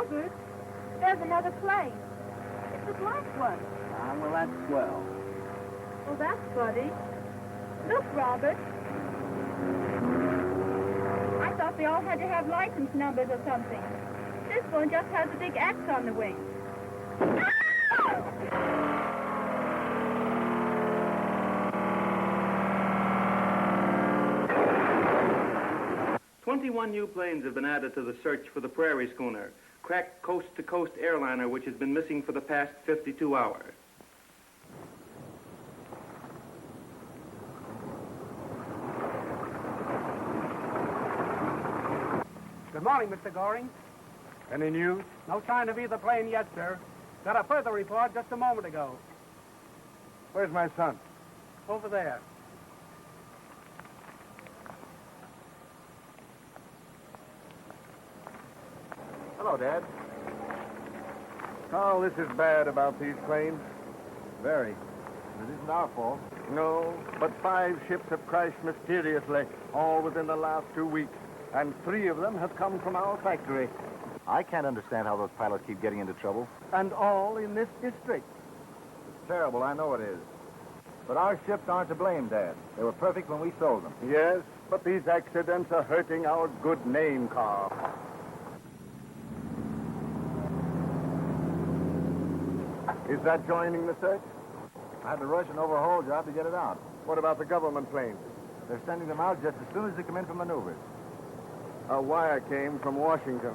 Robert, there's another plane. It's a black one. Ah, well, that's swell. Well, that's funny. Look, Robert. I thought they all had to have license numbers or something. This one just has a big X on the wing. 21 new planes have been added to the search for the Prairie Schooner, cracked coast-to-coast airliner which has been missing for the past 52 hours. Good morning, Mr. Goring. Any news? No sign of either plane yet, sir. Got a further report just a moment ago. Where's my son? Over there. Hello, Dad. Carl, this is bad about these planes. Very. It isn't our fault. No, but 5 ships have crashed mysteriously, all within the last 2 weeks. And 3 of them have come from our factory. I can't understand how those pilots keep getting into trouble. And all in this district. It's terrible, I know it is. But our ships aren't to blame, Dad. They were perfect when we sold them. Yes, but these accidents are hurting our good name, Carl. Is that joining the search? I had to rush an overhaul job to get it out. What about the government planes? They're sending them out just as soon as they come in for maneuvers. A wire came from Washington,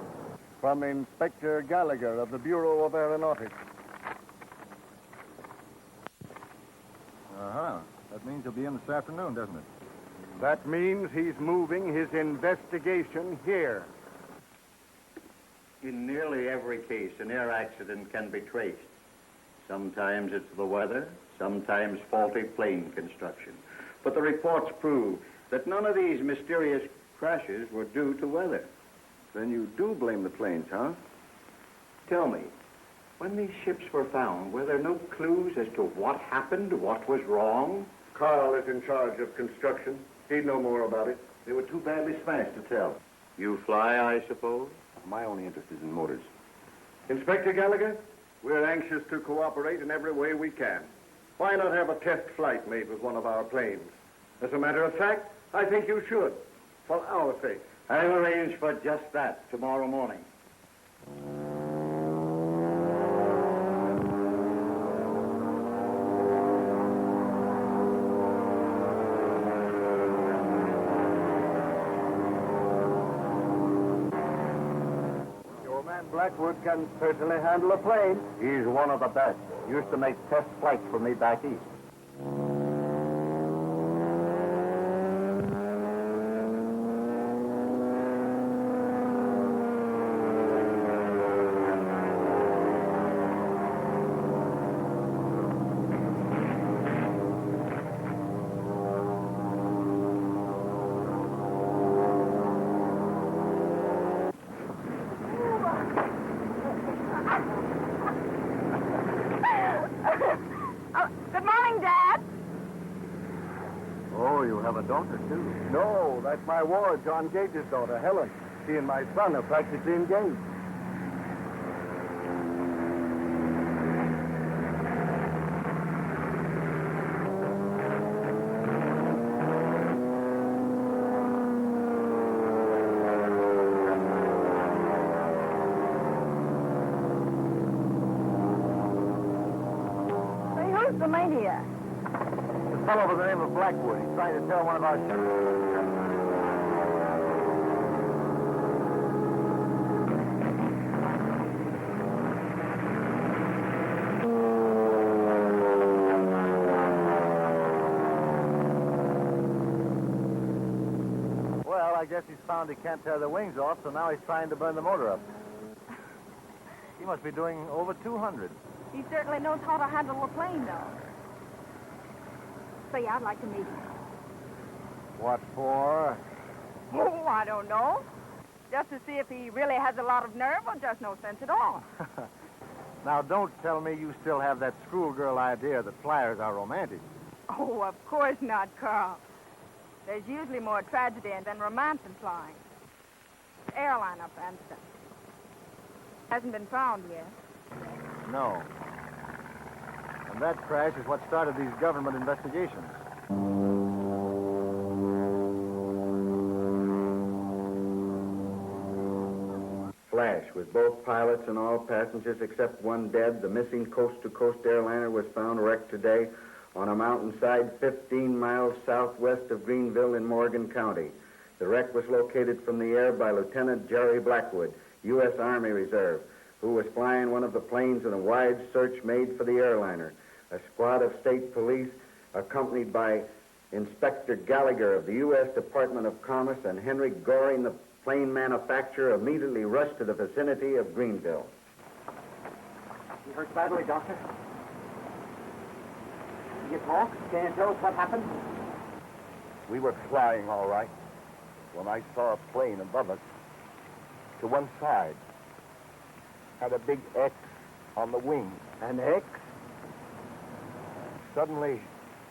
from Inspector Gallagher of the Bureau of Aeronautics. Uh-huh. That means he'll be in this afternoon, doesn't it? That means he's moving his investigation here. In nearly every case, an air accident can be traced. Sometimes it's the weather, sometimes faulty plane construction. But the reports prove that none of these mysterious crashes were due to weather. Then you do blame the planes, huh? Tell me, when these ships were found, were there no clues as to what happened, what was wrong? Carl is in charge of construction. He'd know more about it. They were too badly smashed to tell. You fly, I suppose? My only interest is in motors. Inspector Gallagher, we're anxious to cooperate in every way we can. Why not have a test flight made with one of our planes? As a matter of fact, I think you should, for our sake. I'll arrange for just that tomorrow morning. Blackwood can certainly handle a plane. He's one of the best. Used to make test flights for me back east. No, that's my ward, John Gage's daughter, Helen. She and my son are practically engaged. Say, who's the maniac? A fellow by the name of Blackwood. He's trying to tell one of our ships. Well, I guess he's found he can't tear the wings off, so now he's trying to burn the motor up. He must be doing over 200. He certainly knows how to handle a plane, though. Say, I'd like to meet him. What for? Oh, I don't know. Just to see if he really has a lot of nerve or just no sense at all. Now, don't tell me you still have that schoolgirl idea that flyers are romantic. Oh, of course not, Carl. There's usually more tragedy than romance in flying. Airliner, for instance. Hasn't been found yet. No. And that crash is what started these government investigations. Flash, with both pilots and all passengers except one dead, the missing coast-to-coast airliner was found wrecked today on a mountainside 15 miles southwest of Greenville in Morgan County. The wreck was located from the air by Lieutenant Jerry Blackwood, U.S. Army Reserve, who was flying one of the planes in a wide search made for the airliner. A squad of state police, accompanied by Inspector Gallagher of the U.S. Department of Commerce and Henry Goring, the plane manufacturer, immediately rushed to the vicinity of Greenville. You hurt badly, Doctor? Can you talk? Can you tell us what happened? We were flying all right when I saw a plane above us. To one side had a big X on the wing. An X? Suddenly,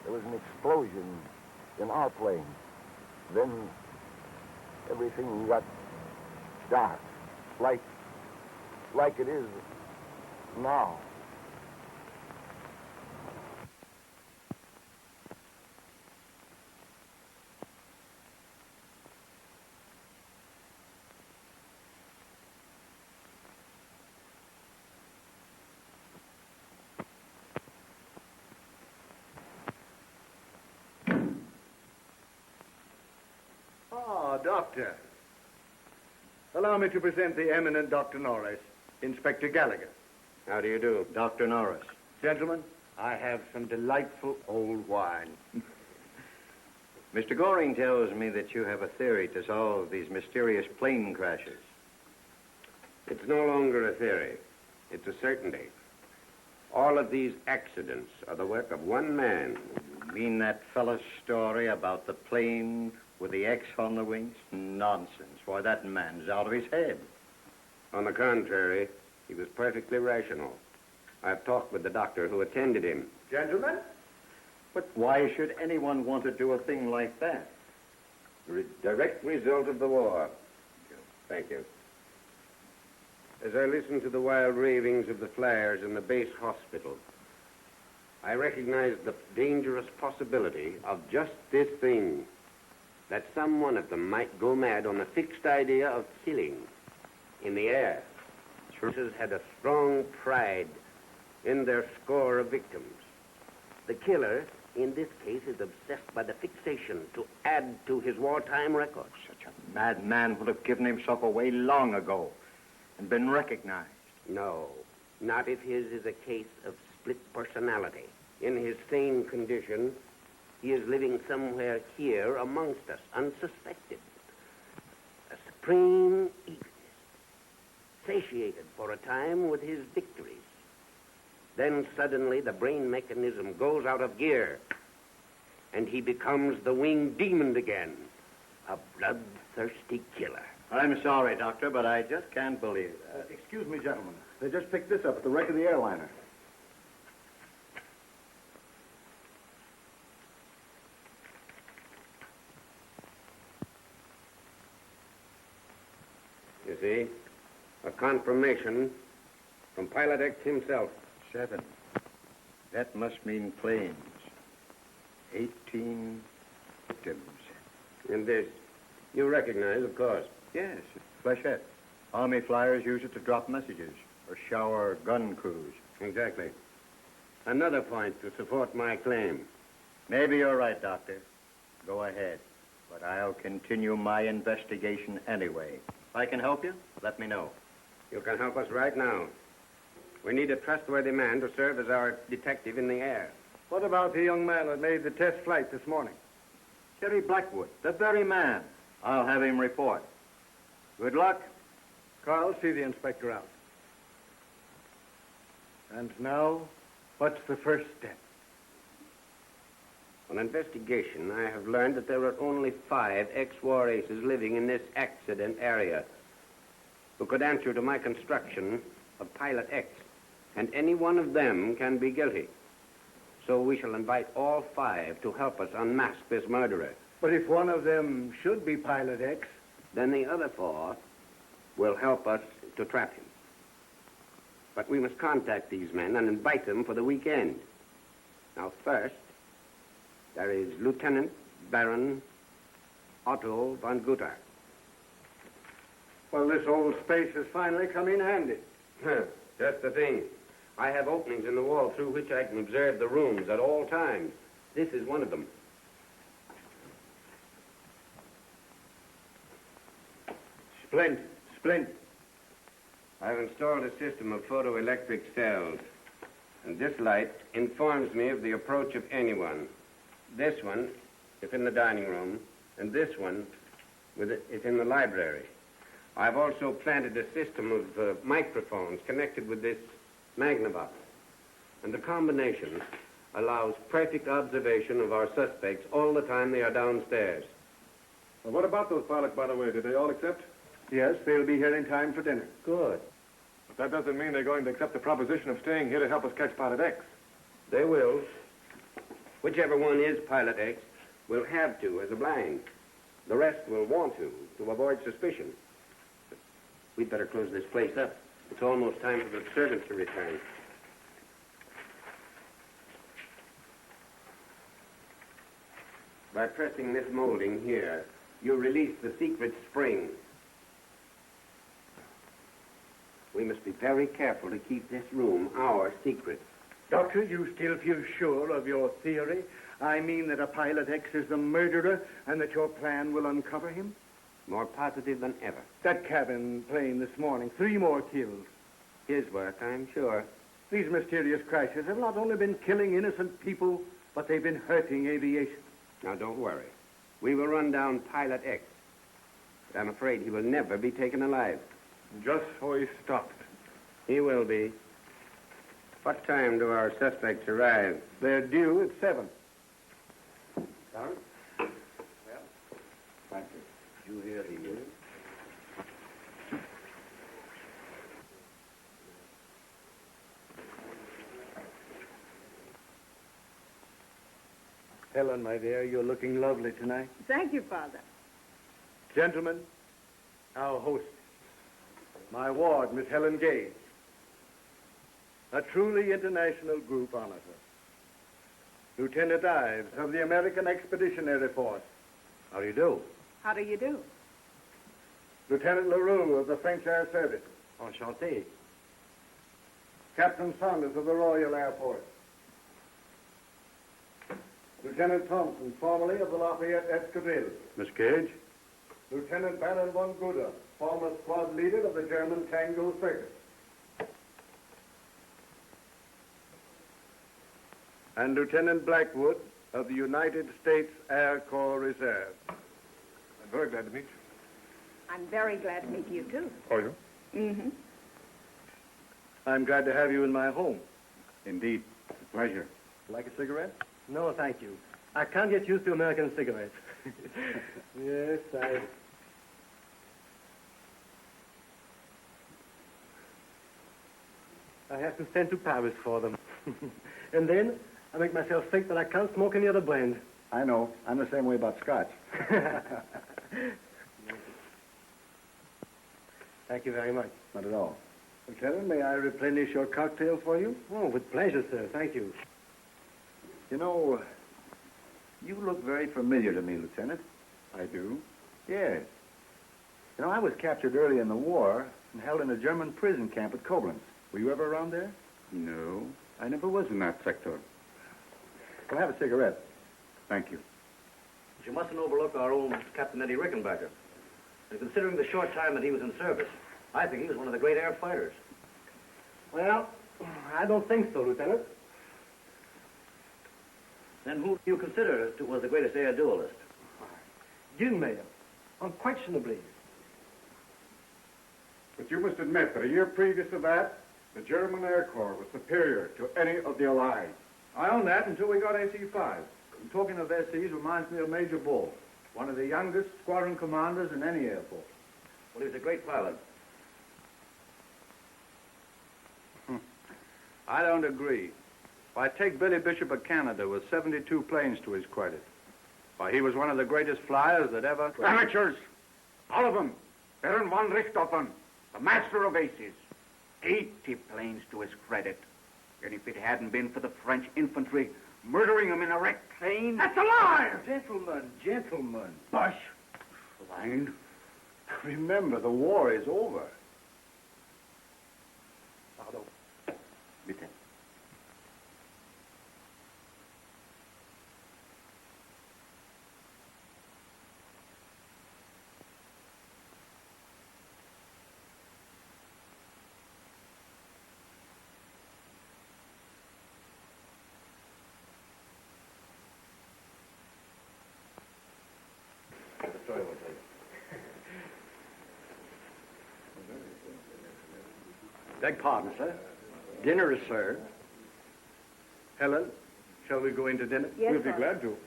there was an explosion in our plane. Then everything got dark, like it is now. Ah, Doctor. Allow me to present the eminent Dr. Norris, Inspector Gallagher. How do you do, Dr. Norris? Gentlemen, I have some delightful old wine. Mr. Goring tells me that you have a theory to solve these mysterious plane crashes. It's no longer a theory. It's a certainty. All of these accidents are the work of one man. You mean that fellow's story about the plane with the X on the wings? Nonsense. Why, that man's out of his head. On the contrary, he was perfectly rational. I've talked with the doctor who attended him. Gentlemen? But why should anyone want to do a thing like that? Direct result of the war. Thank you. As I listened to the wild ravings of the flyers in the base hospital, I recognized the dangerous possibility of just this thing, that some one of them might go mad on the fixed idea of killing in the air. Churches had a strong pride in their score of victims. The killer, in this case, is obsessed by the fixation to add to his wartime record. Such a madman would have given himself away long ago and been recognized. No, not if his is a case of split personality. In his sane condition, he is living somewhere here amongst us, unsuspected. A supreme eagerness, satiated for a time with his victories. Then suddenly the brain mechanism goes out of gear, and he becomes the winged demon again, a bloodthirsty killer. I'm sorry, Doctor, but I just can't believe it. Excuse me, gentlemen. They just picked this up at the wreck of the airliner. You see, a confirmation from Pilot X himself. 7. That must mean planes. 18 victims. And this, you recognize, of course. Yes, flechette. Army flyers use it to drop messages or shower gun crews. Exactly. Another point to support my claim. Maybe you're right, Doctor. Go ahead. But I'll continue my investigation anyway. If I can help you, let me know. You can help us right now. We need a trustworthy man to serve as our detective in the air. What about the young man that made the test flight this morning? Jerry Blackwood, the very man. I'll have him report. Good luck. Carl, see the inspector out. And now, what's the first step? On investigation, I have learned that there are only 5 ex-war aces living in this accident area who could answer to my construction of Pilot X, and any one of them can be guilty. So we shall invite all 5 to help us unmask this murderer. But if one of them should be Pilot X, Then the other 4 will help us to trap him. But we must contact these men and invite them for the weekend. Now, first, there is Lieutenant Baron Otto von Gutter. Well, this old space has finally come in handy. Just the thing. I have openings in the wall through which I can observe the rooms at all times. This is one of them. Splendid, splendid. I've installed a system of photoelectric cells, and this light informs me of the approach of anyone. This one is in the dining room, and this one is in the library. I've also planted a system of microphones connected with this Magnavox, and the combination allows perfect observation of our suspects all the time they are downstairs. Well, what about those pilots, by the way? Did they all accept? Yes, they'll be here in time for dinner. Good. But that doesn't mean they're going to accept the proposition of staying here to help us catch Pilot X. They will. Whichever one is Pilot X will have to as a blind. The rest will want to avoid suspicion. But we'd better close this place up. It's almost time for the servants to return. By pressing this molding here, you release the secret spring. We must be very careful to keep this room our secret. Doctor, you still feel sure of your theory? I mean that a Pilot X is the murderer and that your plan will uncover him? More positive than ever. That cabin plane this morning, 3 more killed. His work, I'm sure. These mysterious crashes have not only been killing innocent people, but they've been hurting aviation. Now, don't worry. We will run down Pilot X. But I'm afraid he will never be taken alive. Just so he stopped. He will be. What time do our suspects arrive? They're due at 7. Sorry? Well, thank you. You hear the news? Helen, my dear, you're looking lovely tonight. Thank you, Father. Gentlemen, our host, my ward, Miss Helen Gage. A truly international group honors her. Lieutenant Ives of the American Expeditionary Force. How do you do? How do you do? Lieutenant LaRue of the French Air Service. Enchanté. Captain Saunders of the Royal Air Force. Lieutenant Thompson, formerly of the Lafayette Escadrille. Miss Gage? Lieutenant Baron von Guder, former squad leader of the German Tango Circus. And Lieutenant Blackwood of the United States Air Corps Reserve. I'm very glad to meet you. I'm very glad to meet you, too. Are you? Mm-hmm. I'm glad to have you in my home. Indeed. It's a pleasure. Like a cigarette? No, thank you. I can't get used to American cigarettes. Yes, I have to send to Paris for them. And then I make myself think that I can't smoke any other brand. I know. I'm the same way about scotch. Thank you very much. Not at all. Lieutenant, may I replenish your cocktail for you? Oh, with pleasure, sir. Thank you. You know, you look very familiar to me, Lieutenant. I do. Yes. You know, I was captured early in the war and held in a German prison camp at Koblenz. Were you ever around there? No, I never was in that sector. Well, have a cigarette. Thank you. But you mustn't overlook our old Captain Eddie Rickenbacker. And considering the short time that he was in service, I think he was one of the great air fighters. Well, I don't think so, Lieutenant. Then who do you consider was the greatest air duelist? Gilmayer. Unquestionably. But you must admit that a year previous to that, the German Air Corps was superior to any of the Allies. I own that until we got AC-5. And talking of SCs reminds me of Major Bull, one of the youngest squadron commanders in any air force. Well, he was a great pilot. I don't agree. Why, take Billy Bishop of Canada with 72 planes to his credit. Why, he was one of the greatest flyers that ever... Amateurs! All of them! Baron von Richthofen, the master of aces. 80 planes to his credit. And if it hadn't been for the French infantry murdering him in a wrecked plane... That's a lie! Gentlemen. Bosh! Fine. Remember, the war is over. Pardon. Bitte. Beg pardon, sir. Dinner is served. Helen, shall we go into dinner? Yes, We'll be sir. glad to.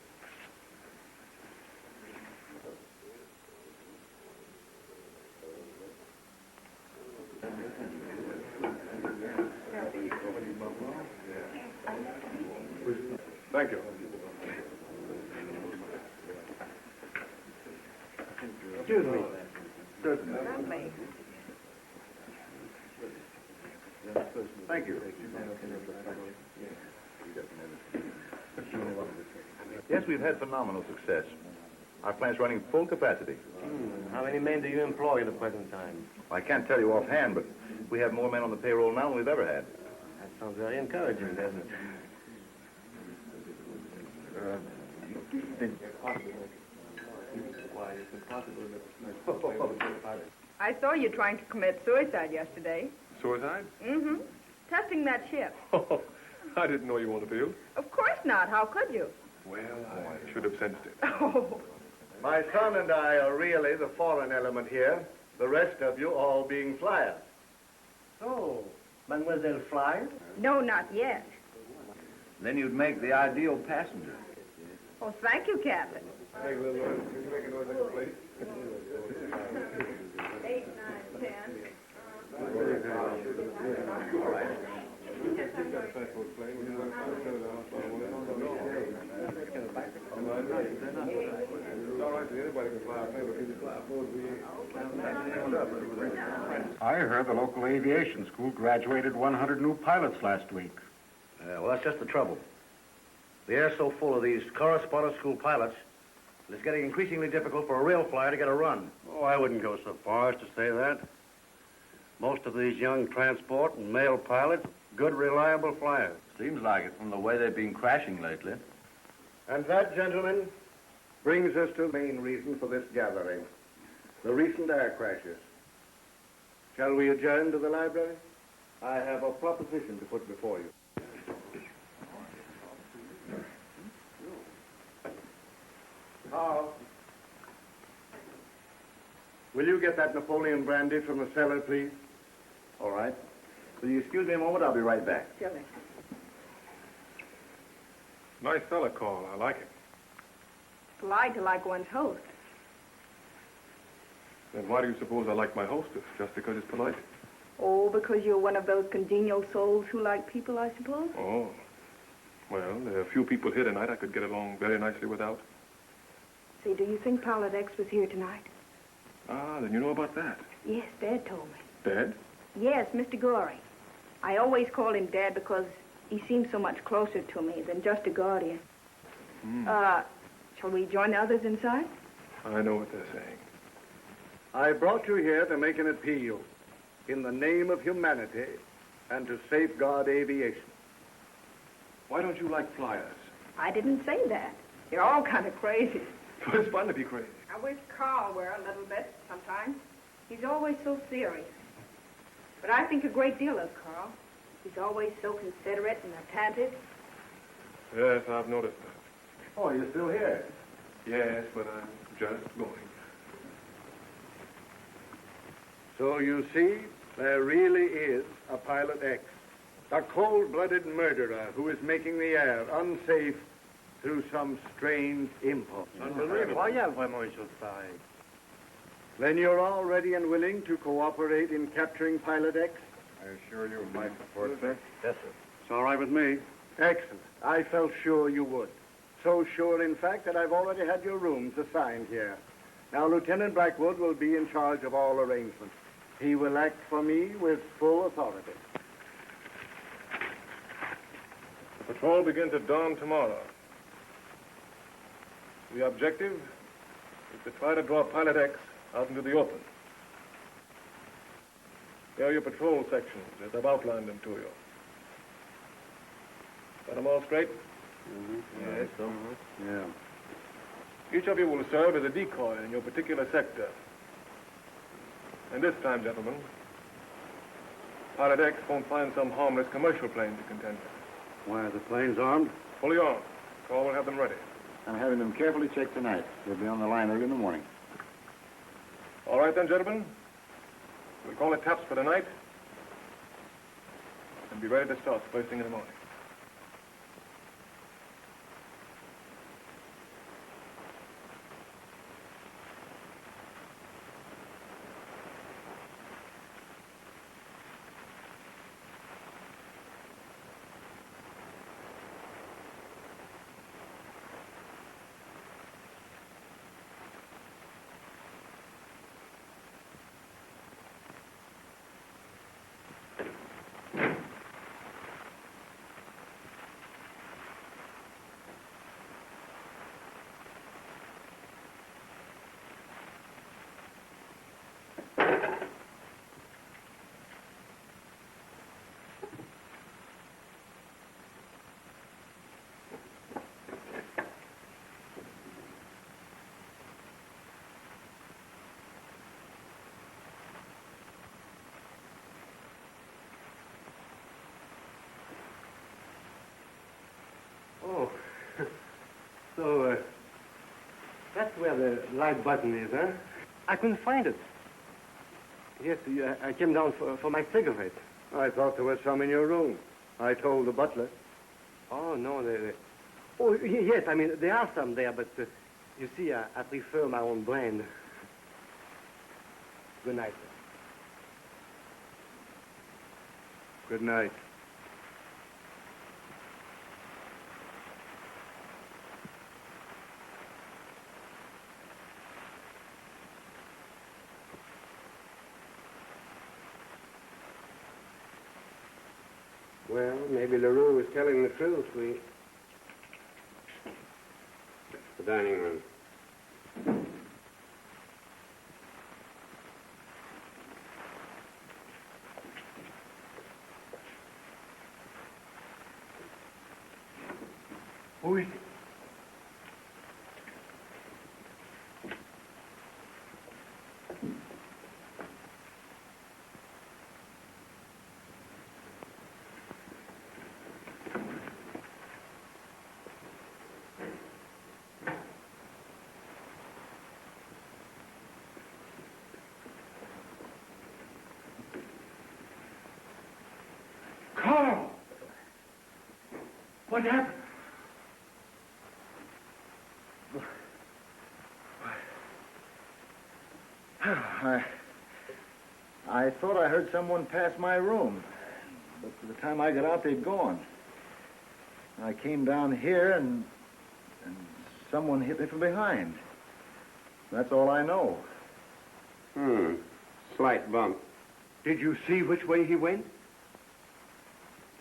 Thank you. Excuse me. Lovely. Thank you. Yes, we've had phenomenal success. Our plant's running full capacity. How many men do you employ at the present time? I can't tell you offhand, but we have more men on the payroll now than we've ever had. That sounds very encouraging, doesn't it? I saw you trying to commit suicide yesterday. Suicide? Mm-hmm. Testing that ship. Oh, I didn't know you wanted to. Of course not. How could you? Well, I should have sensed it. Oh. My son and I are really the foreign element here, the rest of you all being flyers. Oh, Mademoiselle Flyer? No, not yet. Then you'd make the ideal passenger. Oh, thank you, Captain. Make a little noise. Can you make a noise like a plate? 8, 9, 10. All right. I heard the local aviation school graduated 100 new pilots last week. Well, that's just the trouble. The air's so full of these correspondence school pilots that it's getting increasingly difficult for a real flyer to get a run. Oh, I wouldn't go so far as to say that. Most of these young transport and mail pilots, good, reliable flyers. Seems like it from the way they've been crashing lately. And that, gentlemen, brings us to the main reason for this gathering, the recent air crashes. Shall we adjourn to the library? I have a proposition to put before you. Carl, will you get that Napoleon brandy from the cellar, please? All right. Will you excuse me a moment? I'll be right back. Silly. Nice fella, Carl. I like it. Polite to like one's host. Then why do you suppose I like my hostess? Just because it's polite? Oh, because you're one of those congenial souls who like people, I suppose? Oh. Well, there are a few people here tonight I could get along very nicely without. Say, do you think Pilot X was here tonight? Ah, then you know about that. Yes, Dad told me. Dad? Yes, Mr. Goring. I always call him Dad because he seems so much closer to me than just a guardian. Shall we join the others inside? I know what they're saying. I brought you here to make an appeal in the name of humanity and to safeguard aviation. Why don't you like flyers? I didn't say that. You're all kind of crazy. Well, it's fun to be crazy. I wish Carl were a little bit sometimes. He's always so serious. But I think a great deal of Carl. He's always so considerate and attentive. Yes, I've noticed that. Oh, you're still here? Yes, but I'm just going. So you see, there really is a Pilot X, a cold-blooded murderer who is making the air unsafe through some strange impulse. Then you're all ready and willing to cooperate in capturing Pilot X? I assure you of my support, sir. Yes, sir. It's all right with me. Excellent. I felt sure you would. So sure, in fact, that I've already had your rooms assigned here. Now, Lieutenant Blackwood will be in charge of all arrangements. He will act for me with full authority. The patrol begins at dawn tomorrow. The objective is to try to draw Pilot X out into the open. Here are your patrol sections, as I've outlined them to you. Got them all straight? Yes. Yeah. Each of you will serve as a decoy in your particular sector. And this time, gentlemen, Pilot X won't find some harmless commercial plane to contend with. Why, are the planes armed? Fully armed. Carl will have them ready. I'm having them carefully checked tonight. They'll be on the line early in the morning. All right, then, gentlemen. We'll call it taps for tonight. And be ready to start first thing in the morning. Oh, so that's where the light button is, huh? I couldn't find it. Yes, I came down for my cigarette. I thought there was some in your room. I told the butler. Oh, no, Oh, yes, I mean, there are some there, but you see, I prefer my own brand. Good night, sir. Good night. Well, maybe LaRue was telling the truth. The dining room. Who is it? Carl! What happened? I thought I heard someone pass my room, but by the time I got out, they'd gone. I came down here, and someone hit me from behind. That's all I know. Slight bump. Did you see which way he went?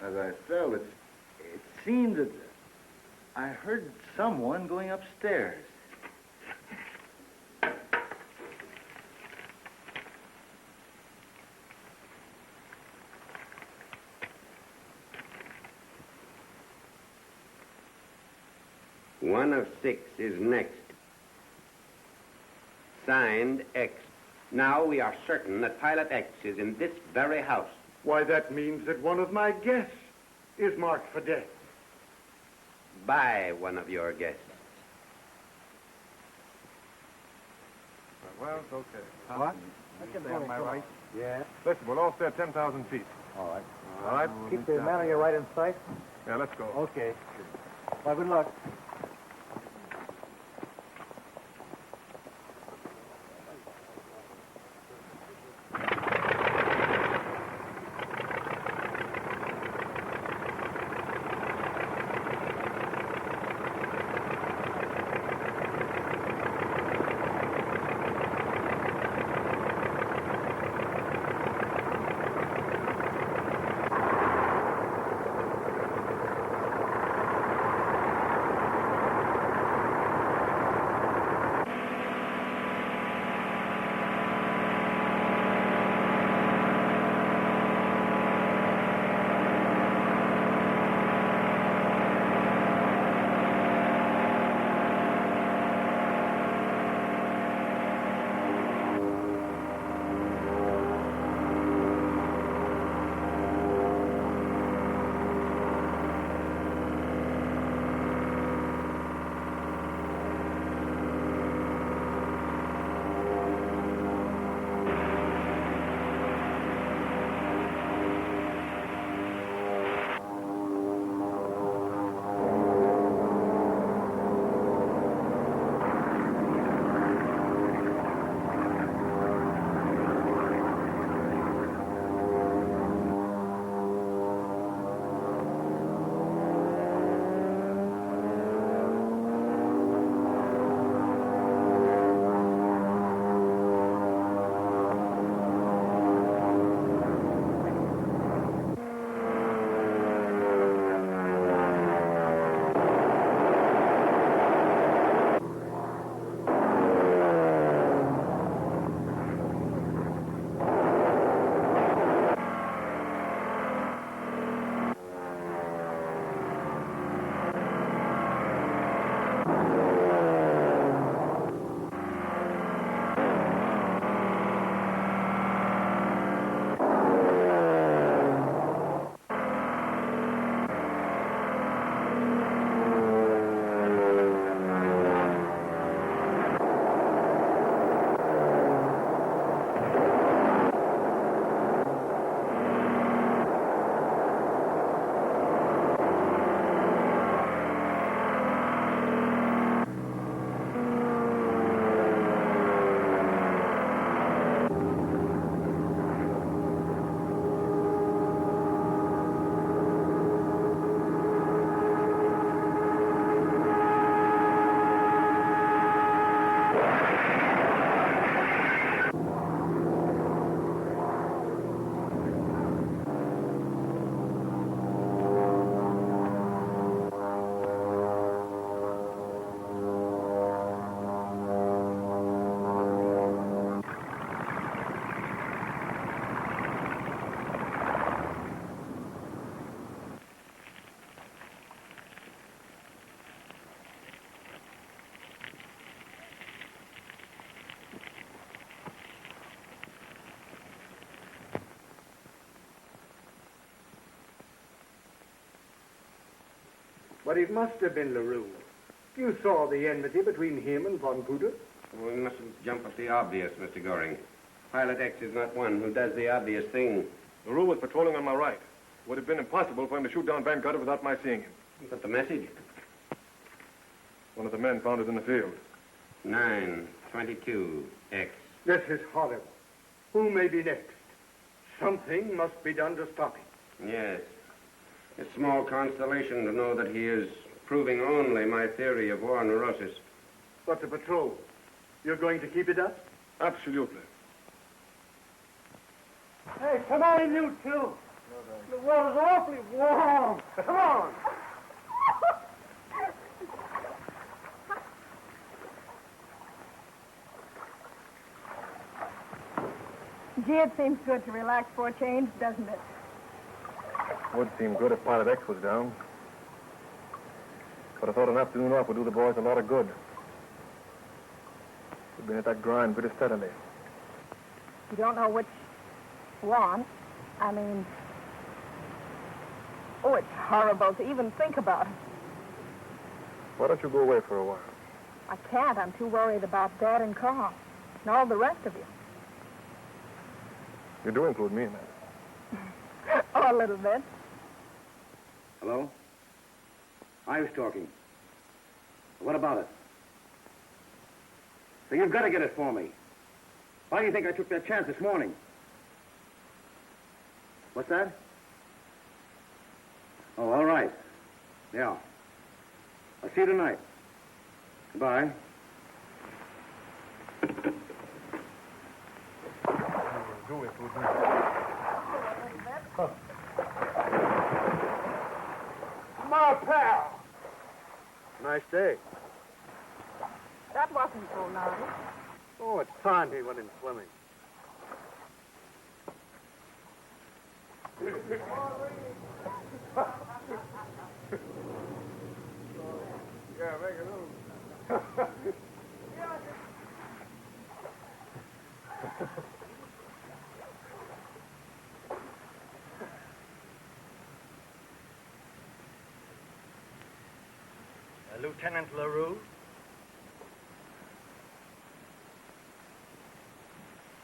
As I fell, it seemed that I heard someone going upstairs. One of 6 is next. Signed, X. Now we are certain that Pilot X is in this very house. Why, that means that one of my guests is marked for death. By one of your guests. Well, it's okay. What? Am I right? Yeah. Listen, we'll all stay at 10,000 feet. All right. All right? Keep the man on your right in sight. Yeah, let's go. Okay. Well, good luck. But it must have been LaRue. You saw the enmity between him and Von Puder. We mustn't jump at the obvious, Mr. Goring. Pilot X is not one who does the obvious thing. LaRue was patrolling on my right. Would have been impossible for him to shoot down Van Gutter without my seeing him. But the message? One of the men found it in the field. 922X. This is horrible. Who may be next? Something must be done to stop him. Yes. A small consolation to know that he is proving only my theory of war neurosis. But the patrol, you're going to keep it up? Absolutely. Hey, come on, you two. The water's awfully warm. Come on. Gee, it seems good to relax for a change, doesn't it? Would seem good if Pilot X was down. But I thought an afternoon off would do the boys a lot of good. We've been at that grind pretty steadily. You don't know which one. I mean... Oh, it's horrible to even think about it. Why don't you go away for a while? I can't. I'm too worried about Dad and Carl and all the rest of you. You do include me in that. Oh, a little bit. Hello? I was talking. What about it? So you've got to get it for me. Why do you think I took that chance this morning? What's that? Oh, all right. Yeah. I'll see you tonight. Goodbye. Do it with me. My pal. Nice day. That wasn't so nice. Oh, it's time he went in swimming. Yeah, make it move. Lieutenant LaRue?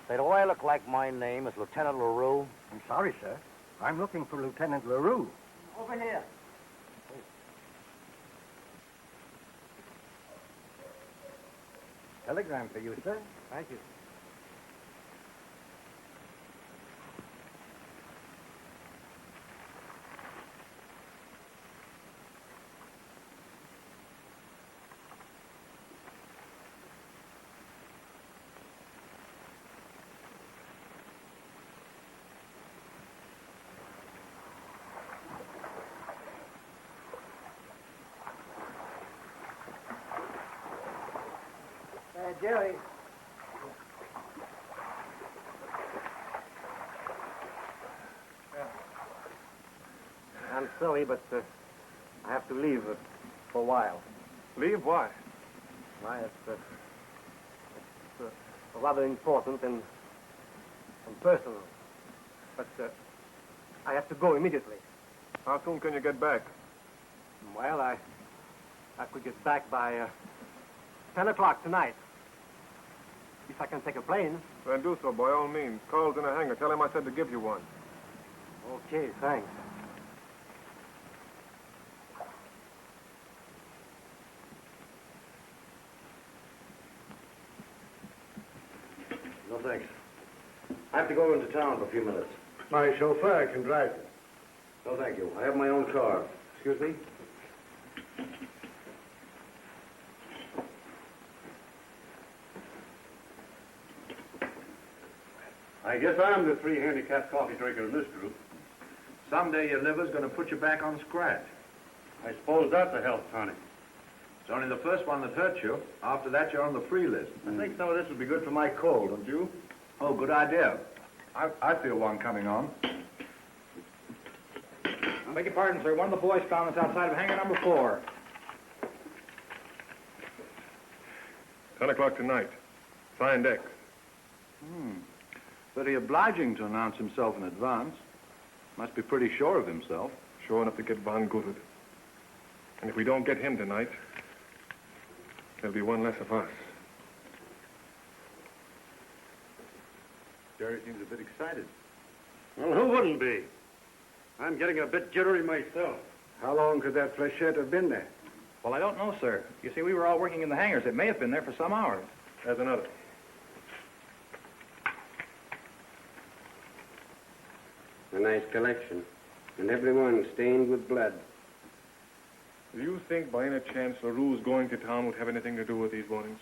Say, do I look like my name is Lieutenant LaRue? I'm sorry, sir. I'm looking for Lieutenant LaRue. Over here. Telegram for you, sir. Thank you. Jerry. I'm sorry, but I have to leave for a while. Leave? Why? Why, it's rather important and personal. But I have to go immediately. How soon can you get back? Well, I could get back by 10 o'clock tonight. If I can take a plane. Then do so, by all means. Carl's in a hangar. Tell him I said to give you one. Okay, thanks. No, thanks. I have to go into town for a few minutes. My chauffeur can drive you. No, thank you. I have my own car. Excuse me? I guess I'm the three handicapped coffee drinker in this group. Someday your liver's going to put you back on scratch. I suppose that's a health tonic. It's only the first one that hurts you. After that, you're on the free list. I think some of this would be good for my cold, don't you? Oh, good idea. I feel one coming on. I beg your pardon, sir. One of the boys found us outside of hangar number 4. 10 o'clock tonight. Signed X. Very obliging to announce himself in advance. Must be pretty sure of himself. Sure enough to get Von Gutted. And if we don't get him tonight, there'll be one less of us. Jerry seems a bit excited. Well, who wouldn't be? I'm getting a bit jittery myself. How long could that flechette have been there? Well, I don't know, sir. You see, we were all working in the hangars. It may have been there for some hours. There's another. A nice collection. And every one stained with blood. Do you think by any chance LaRue's going to town would have anything to do with these warnings?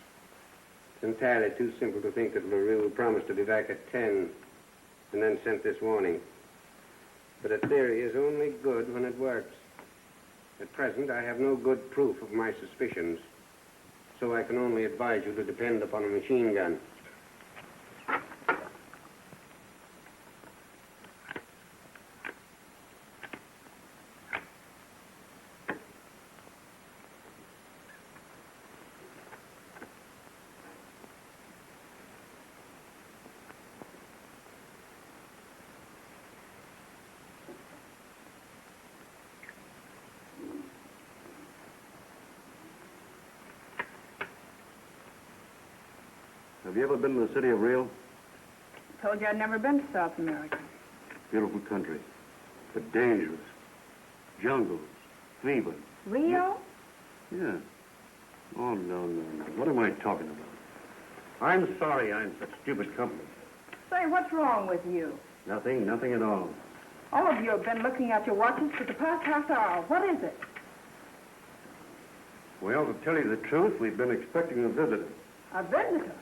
It's entirely too simple to think that LaRue promised to be back at 10 and then sent this warning. But a theory is only good when it works. At present, I have no good proof of my suspicions, so I can only advise you to depend upon a machine gun. Have you ever been to the city of Rio? Told you I'd never been to South America. Beautiful country, but dangerous. Jungles, fever. Rio? Yeah. Oh, no. What am I talking about? I'm sorry I'm such stupid company. Say, what's wrong with you? Nothing at all. All of you have been looking at your watches for the past half hour. What is it? Well, to tell you the truth, we've been expecting a visitor. A visitor?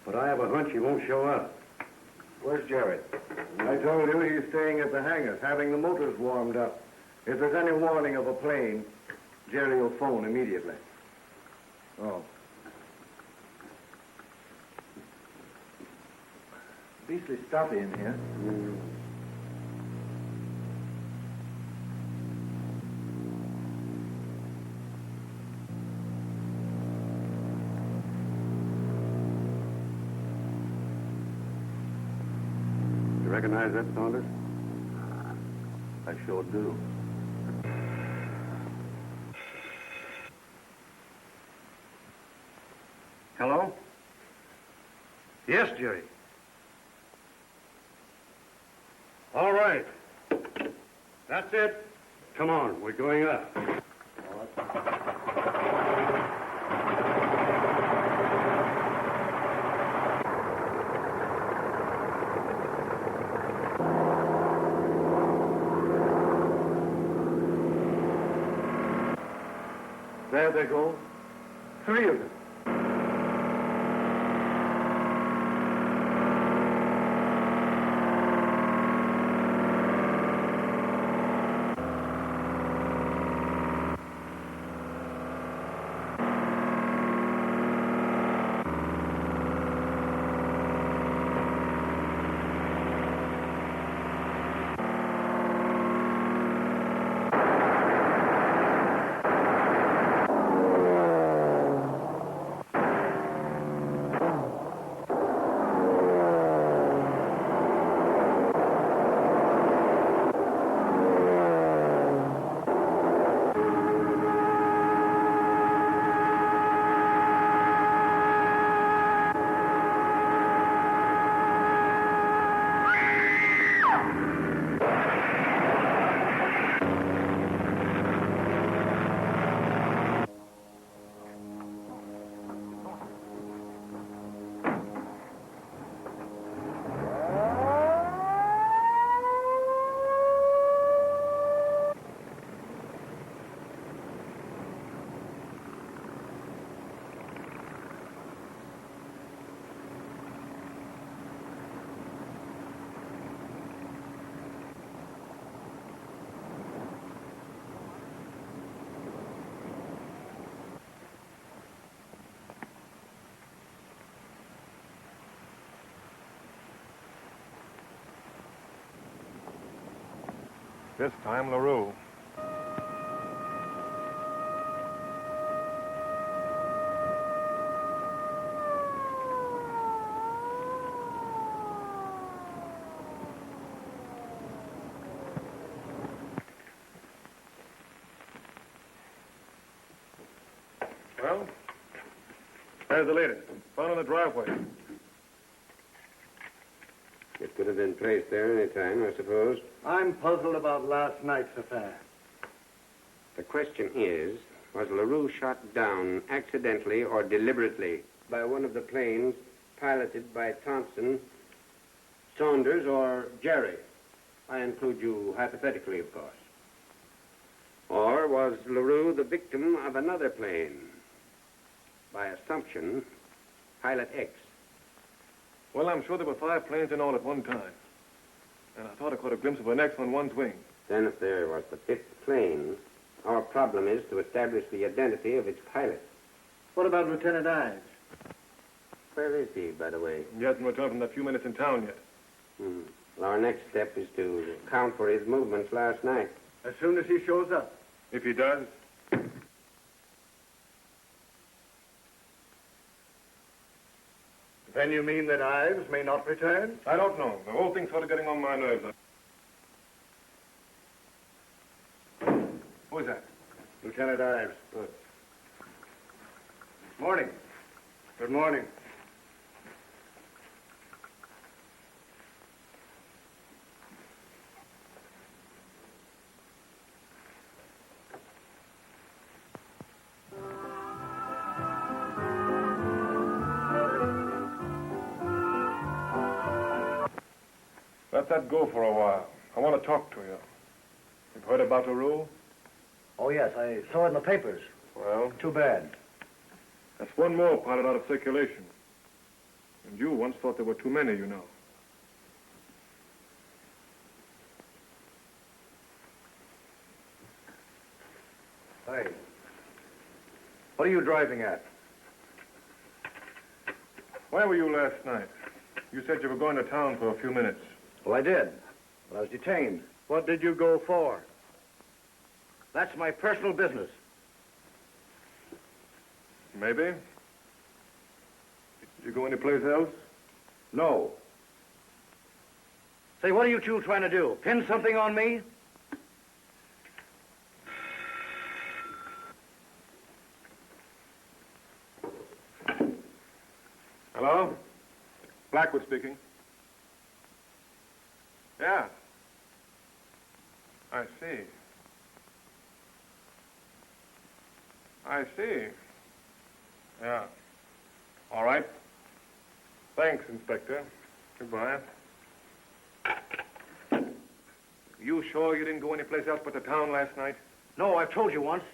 But I have a hunch he won't show up. Where's Jerry? I told you he's staying at the hangars, having the motors warmed up. If there's any warning of a plane, Jerry will phone immediately. Oh. Beastly stuffy in here. You recognize that, Saunders? I sure do. Hello? Yes, Jerry. All right. That's it. Come on, we're going up. There they go. 3 of them. This time, LaRue. There's the latest. Found in the driveway. It could have been placed there any time, I suppose. I'm puzzled about last night's affair. The question is, was LaRue shot down accidentally or deliberately by one of the planes piloted by Thompson, Saunders, or Jerry? I include you hypothetically, of course. Or was LaRue the victim of another plane? By assumption, Pilot X. Well, I'm sure there were 5 planes in all at one time. And I thought I caught a glimpse of an X on one's wing. Then if there was the 5th plane, our problem is to establish the identity of its pilot. What about Lieutenant Ives? Where is he, by the way? He hasn't returned from that few minutes in town yet. Well, our next step is to account for his movements last night. As soon as he shows up. If he does. Then you mean that Ives may not return? I don't know. The whole thing's sort of getting on my nerves. Who is that? Lieutenant Ives. Good. Morning. Good morning. Let that go for a while. I want to talk to you. You've heard about LaRue? Oh, yes, I saw it in the papers. Well? Too bad. That's one more pilot out of circulation. And you once thought there were too many, you know. Hey. What are you driving at? Where were you last night? You said you were going to town for a few minutes. Well, I did. But I was detained. What did you go for? That's my personal business. Maybe. Did you go anyplace else? No. Say, what are you two trying to do? Pin something on me? Hello? Blackwood speaking. Yeah. I see. I see. Yeah. All right. Thanks, Inspector. Goodbye. You sure you didn't go anyplace else but to town last night? No, I've told you once.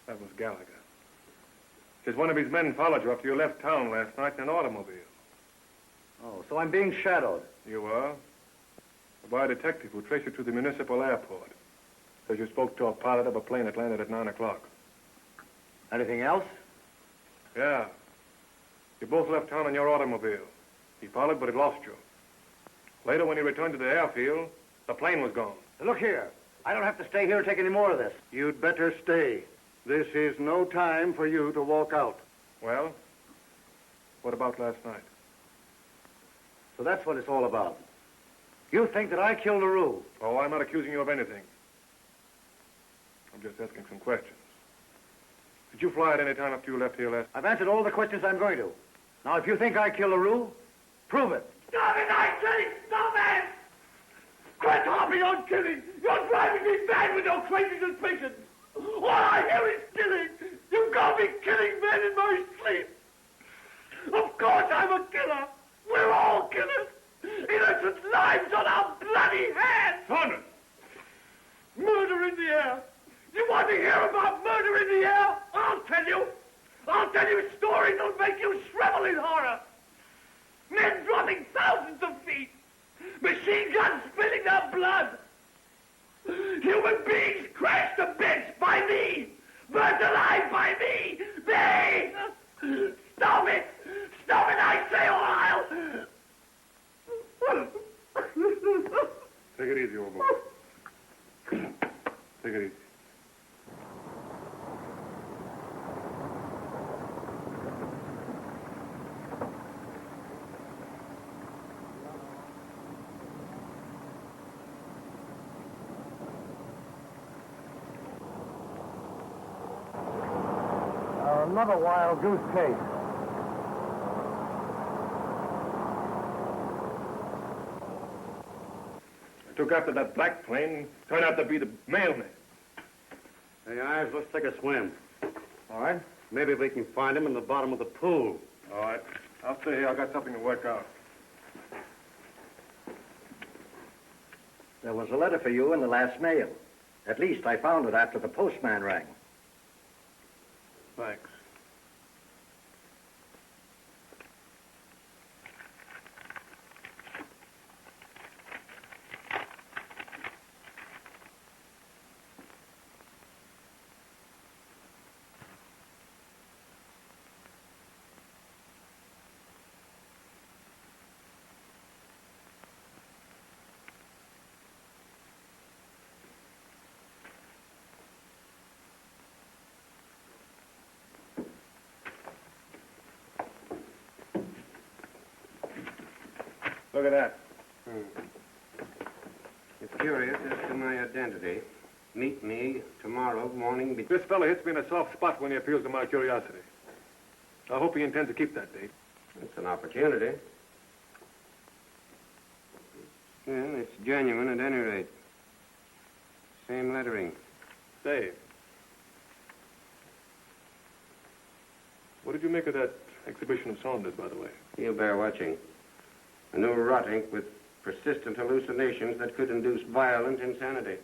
That was Gallagher. Says one of his men followed you after you left town last night in an automobile. Oh, so I'm being shadowed. You are? By a detective who traced you to the municipal airport. Says you spoke to a pilot of a plane that landed at 9 o'clock. Anything else? Yeah. You both left town in your automobile. He followed, but he lost you. Later, when he returned to the airfield, the plane was gone. Look here. I don't have to stay here and take any more of this. You'd better stay. This is no time for you to walk out. Well, what about last night? So that's what it's all about. You think that I killed LaRue? Oh, I'm not accusing you of anything. I'm just asking some questions. Did you fly at any time after you left here last? I've answered all the questions I'm going to. Now, if you think I killed LaRue, prove it. Stop it, I say! Stop it! Quit harping on killing! You're driving me mad with your crazy suspicions! All I hear is killing! You've got me killing men in my sleep! Of course I'm a killer! We're all killers! Innocent lives on our bloody hands! Saunders! Murder in the air! You want to hear about murder in the air? I'll tell you! I'll tell you stories that'll make you shrivel in horror! Men dropping thousands of feet! Machine guns spilling their blood! Human beings crashed to bits by me! Burnt alive by me! They! Stop it! Stop it, I say, or I'll... Take it easy, old boy. Take it easy. All another wild goose chase. I took after that black plane. Turned out to be the mailman. Hey, Ives, let's take a swim. All right? Maybe we can find him in the bottom of the pool. All right. I'll stay here. I got something to work out. There was a letter for you in the last mail. At least I found it after the postman rang. Thanks. Look at that. It's curious as to my identity. Meet me tomorrow morning. This fellow hits me in a soft spot when he appeals to my curiosity. I hope he intends to keep that date. It's an opportunity. Well, it's genuine at any rate. Same lettering. Say, what did you make of that exhibition of Saunders, by the way? You bear watching. A new rot ink with persistent hallucinations that could induce violent insanity.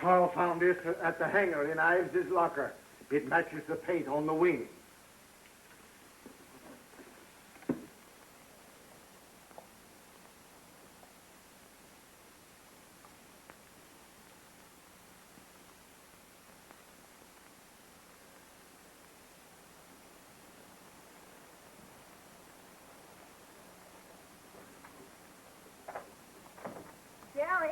Carl found this at the hangar in Ives' locker. It matches the paint on the wing. Jerry.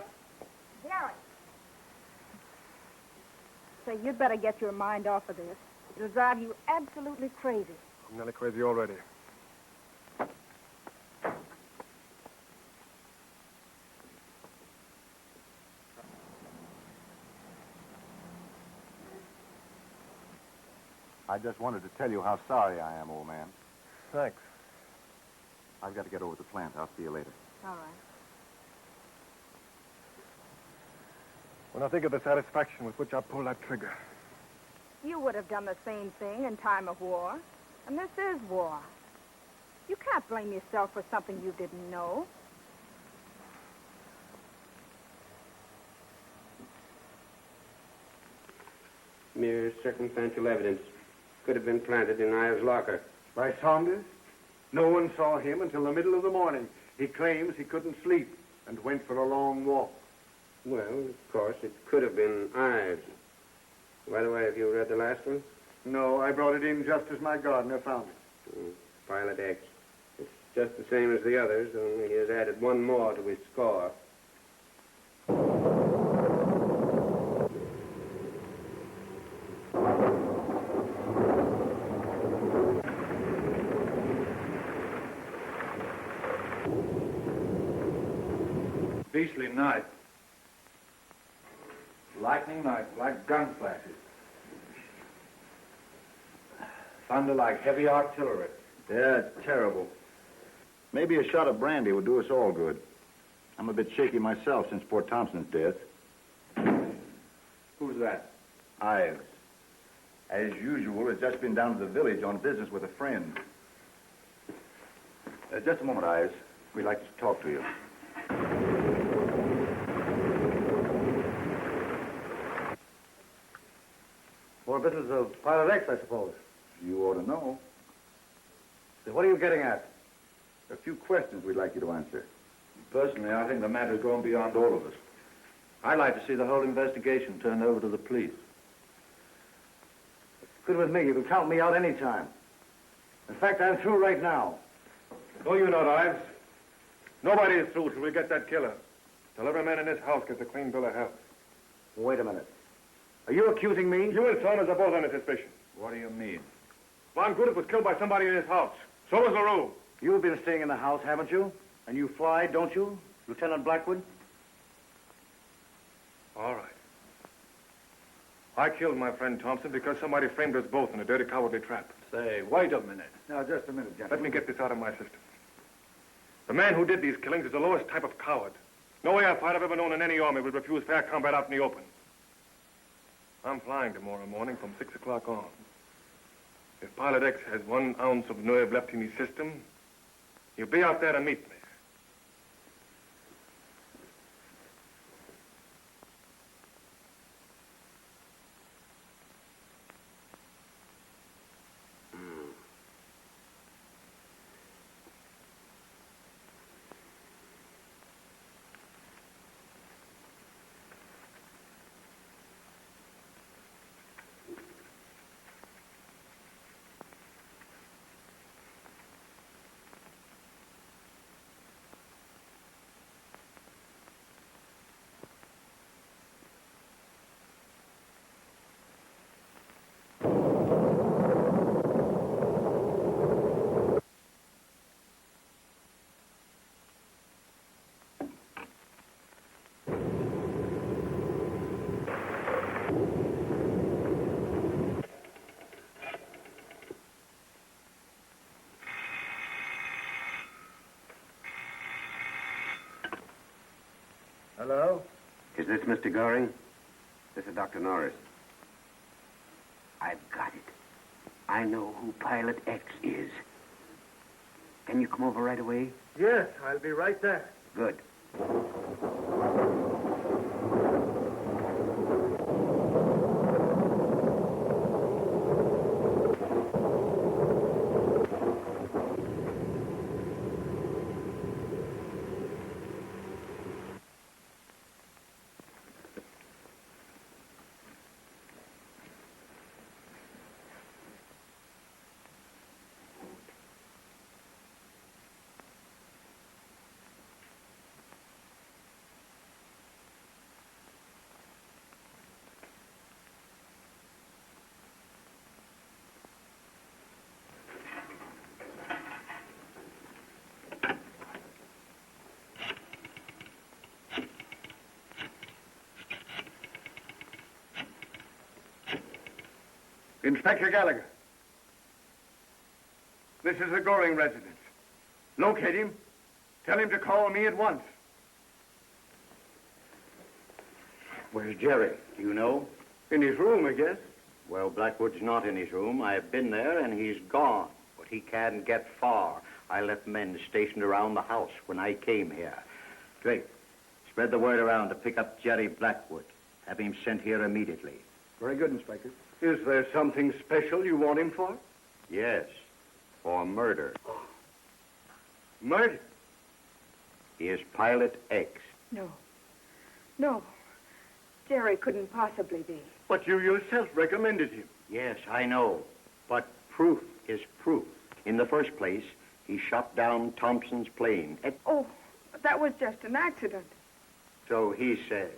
Say, you'd better get your mind off of this. It'll drive you absolutely crazy. I'm nearly crazy already. I just wanted to tell you how sorry I am, old man. Thanks. I've got to get over to the plant. I'll see you later. All right. When I think of the satisfaction with which I pulled that trigger. You would have done the same thing in time of war. And this is war. You can't blame yourself for something you didn't know. Mere circumstantial evidence. Could have been planted in Ives' locker. By Saunders? No one saw him until the middle of the morning. He claims he couldn't sleep and went for a long walk. Well, of course, it could have been Ives. By the way, have you read the last one? No, I brought it in just as my gardener found it. Pilot X. It's just the same as the others, only he has added one more to his score. Beastly night. Lightning like gun flashes. Thunder like heavy artillery. Yeah, it's terrible. Maybe a shot of brandy would do us all good. I'm a bit shaky myself since poor Thompson's death. Who's that? Ives. As usual, has just been down to the village on business with a friend. Just a moment, Ives. We'd like to talk to you. More business of Pilot X, I suppose. You ought to know. So what are you getting at? A few questions we'd like you to answer. Personally, I think the matter's gone beyond all of us. I'd like to see the whole investigation turned over to the police. Good with me. You can count me out any time. In fact, I'm through right now. No, you're not, Ives. Nobody is through till we get that killer. Till every man in this house gets a clean bill of health. Wait a minute. Are you accusing me? You and Saunders are both under suspicion. What do you mean? Von Goodis was killed by somebody in his house. So was LaRue. You've been staying in the house, haven't you? And you fly, don't you, Lieutenant Blackwood? All right. I killed my friend Thompson because somebody framed us both in a dirty, cowardly trap. Say, wait a minute. Now, just a minute, gentlemen. Let me get this out of my system. The man who did these killings is the lowest type of coward. No air fighter I've ever known in any army would refuse fair combat out in the open. I'm flying tomorrow morning from 6 o'clock on. If Pilot X has 1 ounce of nerve left in his system, he'll be out there to meet me. Hello? Is this Mr. Goring? This is Dr. Norris. I've got it. I know who Pilot X is. Can you come over right away? Yes, I'll be right there. Good. Inspector Gallagher. This is the Goring residence. Locate him. Tell him to call me at once. Where's Jerry? Do you know? In his room, I guess. Well, Blackwood's not in his room. I've been there, and he's gone. But he can't get far. I left men stationed around the house when I came here. Drake, spread the word around to pick up Jerry Blackwood. Have him sent here immediately. Very good, Inspector. Is there something special you want him for? Yes, for murder. Murder? He is Pilot X. No. No. Jerry couldn't possibly be. But you yourself recommended him. Yes, I know. But proof is proof. In the first place, he shot down Thompson's plane. Oh, that was just an accident. So he says.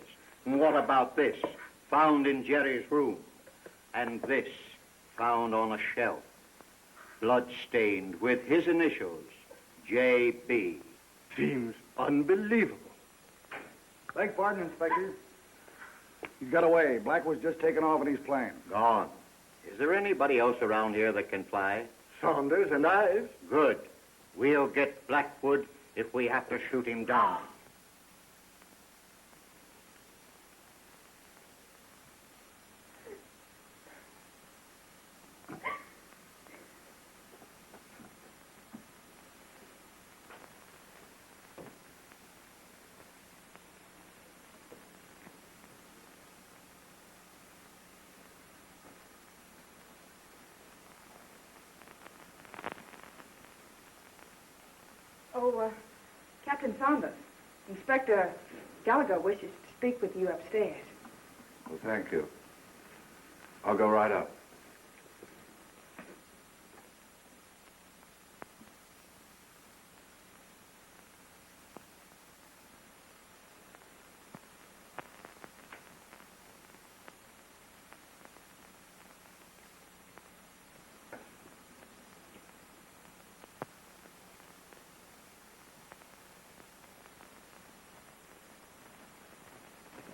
And what about this? Found in Jerry's room. And this, found on a shelf. Blood-stained with his initials, J.B. Seems unbelievable. Beg pardon, Inspector. He's got away. Blackwood's just taken off in his plane. Gone. Is there anybody else around here that can fly? Saunders and Ives. Good. We'll get Blackwood if we have to shoot him down. Oh, Captain Saunders, Inspector Gallagher wishes to speak with you upstairs. Well, thank you. I'll go right up.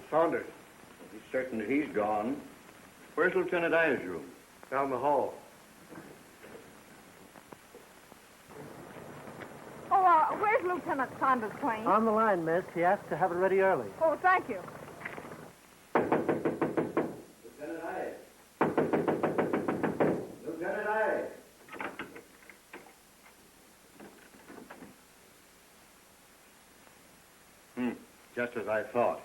Saunders. He's certain that he's gone. Where's Lieutenant Ives' room? Down the hall. Oh, where's Lieutenant Saunders' plane? On the line, miss. He asked to have it ready early. Oh, thank you. Lieutenant Ives. Lieutenant Ives. Just as I thought.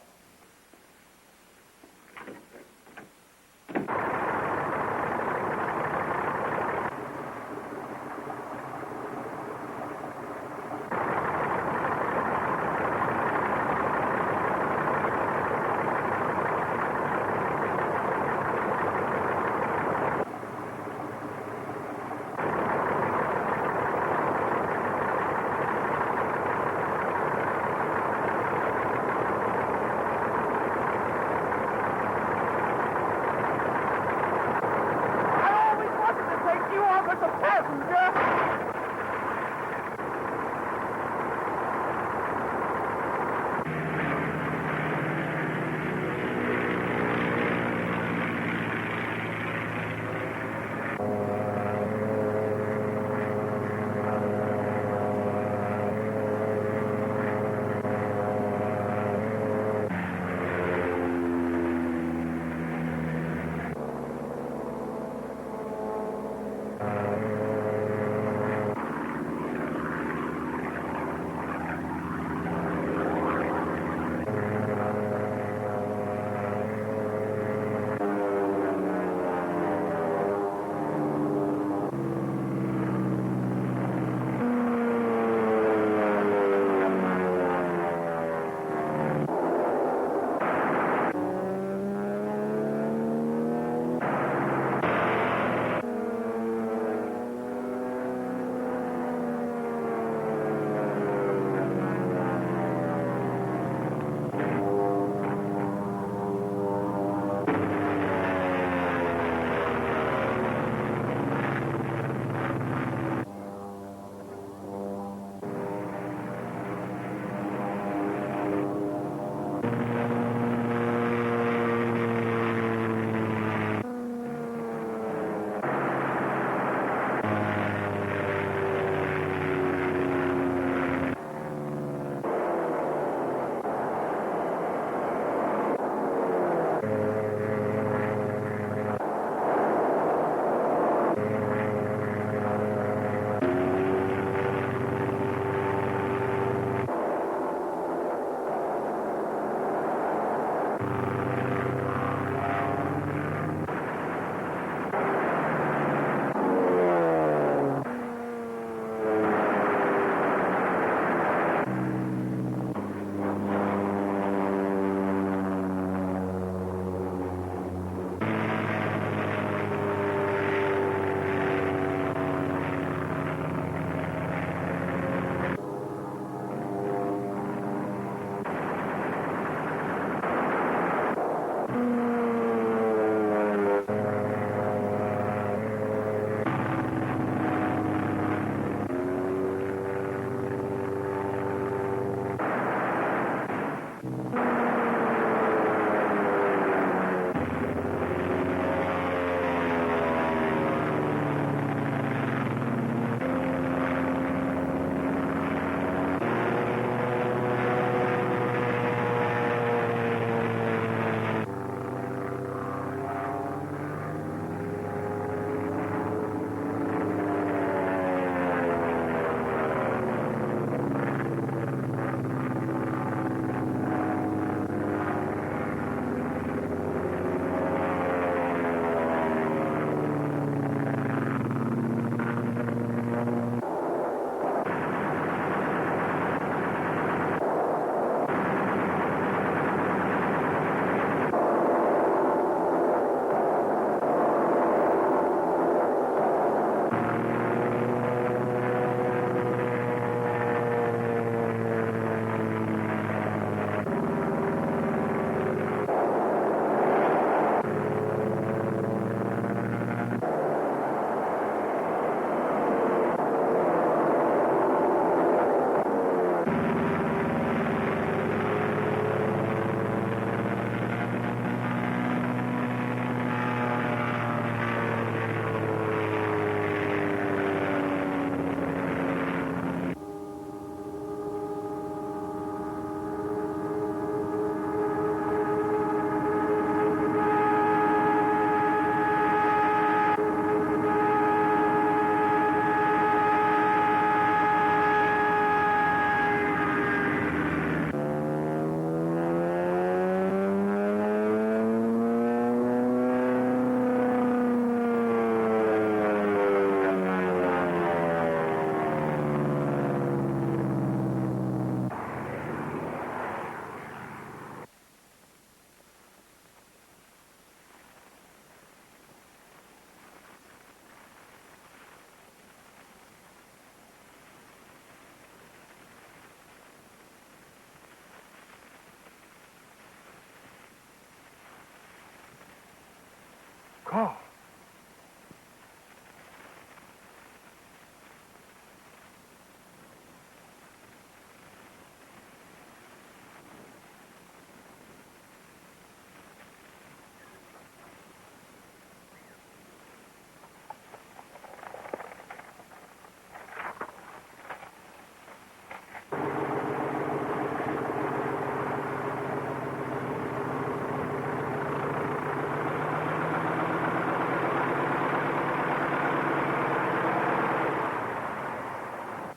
Carl.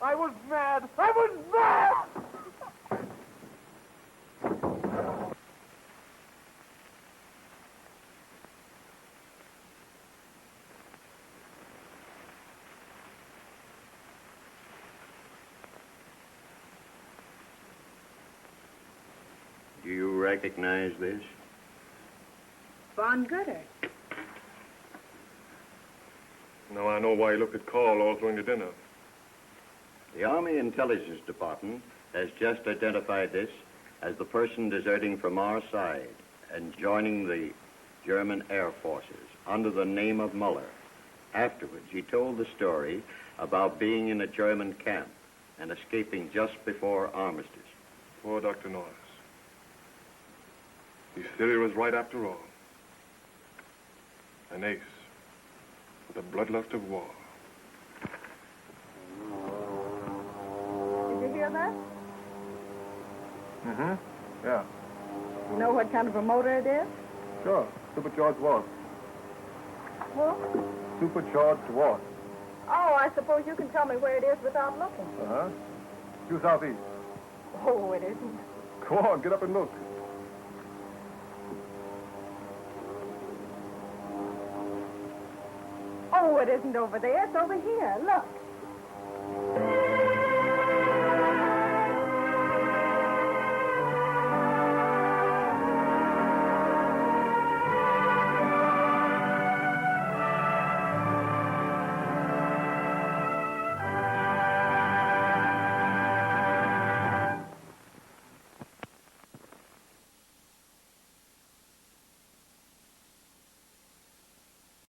I was mad! I was mad! Do you recognize this? Von Gooder. Now I know why you looked at Carl all during the dinner. The Army Intelligence Department has just identified this as the person deserting from our side and joining the German Air Forces under the name of Muller. Afterwards, he told the story about being in a German camp and escaping just before armistice. Poor Dr. Norris. His theory was right after all. An ace with the bloodlust of war. Did you hear that? Mm-hmm. Yeah. You know what kind of a motor it is? Sure. Supercharged wasp. Well, Supercharged wasp. oh, I suppose you can tell me where it is without looking. Uh-huh. Due southeast. Oh, it isn't. Go on, get up and look. Oh, it isn't over there. It's over here. Look.